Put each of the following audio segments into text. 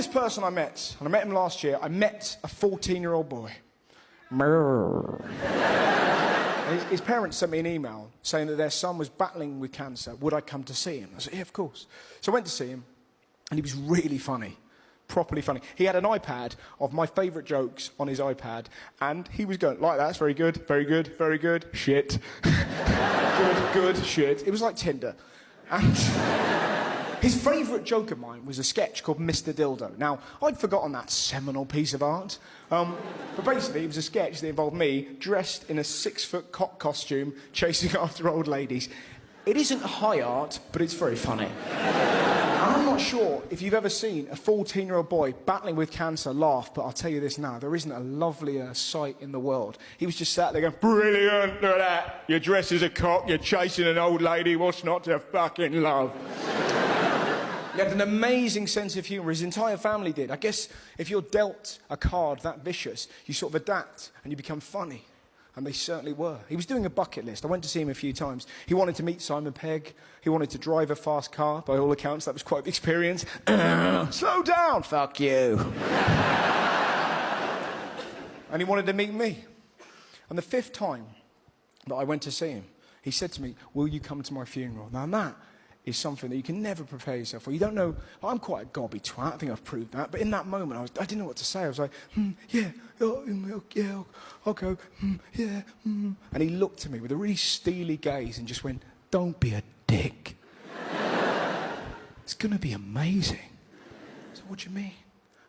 coolest person I met, and I met him last year, I met a 14-year-old boy. His parents sent me an email saying that their son was battling with cancer. Would I come to see him? I said, yeah, of course. So I went to see him, and he was really funny. Properly funny. He had an iPad of my favourite jokes on his iPad, and he was going, like that, that's very good, very good, very good, shit. Good, shit. It was like Tinder. And his favourite joke of mine was a sketch called Mr. Dildo. Now, I'd forgotten that seminal piece of art. But basically, it was a sketch that involved me dressed in a 6-foot cock costume chasing after old ladies. It isn't high art, but it's very funny. And I'm not sure if you've ever seen a 14-year-old boy battling with cancer laugh, but I'll tell you this now, there isn't a lovelier sight in the world. He was just sat there going, brilliant, look at that. You're dressed as a cock, you're chasing an old lady, what's not to fucking love? He had an amazing sense of humour. His entire family did. I guess if you're dealt a card that vicious, you sort of adapt and you become funny. And they certainly were. He was doing a bucket list. I went to see him a few times. He wanted to meet Simon Pegg. He wanted to drive a fast car. By all accounts, that was quite the experience. Slow down, fuck you. And he wanted to meet me. And the 5th time that I went to see him, he said to me, will you come to my funeral? Now that is something that you can never prepare yourself for. You don't know, I'm quite a gobby twat, I think I've proved that, but in that moment I didn't know what to say. I was like, yeah, I'll go, yeah. And he looked at me with a really steely gaze and just went, don't be a dick. It's gonna be amazing. I said, what do you mean?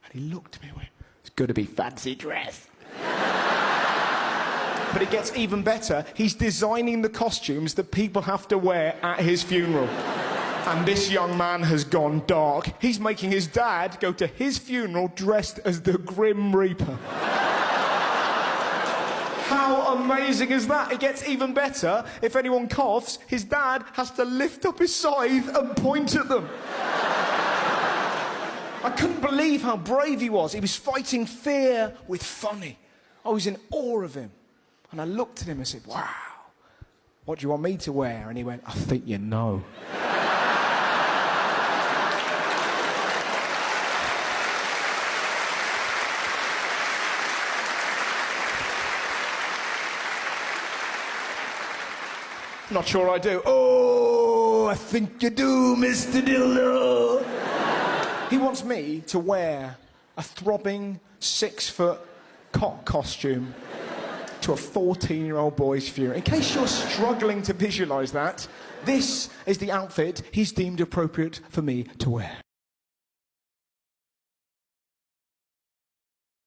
And he looked at me and went, it's gonna be fancy dress. But it gets even better. He's designing the costumes that people have to wear at his funeral. And this young man has gone dark. He's making his dad go to his funeral dressed as the Grim Reaper. How amazing is that? It gets even better. If anyone coughs, his dad has to lift up his scythe and point at them. I couldn't believe how brave he was. He was fighting fear with funny. I was in awe of him. And I looked at him and said, wow, what do you want me to wear? And he went, I think you know. Not sure I do. Oh, I think you do, Mr. Dildo. He wants me to wear a throbbing 6-foot cock costume to a 14-year-old boy's funeral. In case you're struggling to visualise that, this is the outfit he's deemed appropriate for me to wear.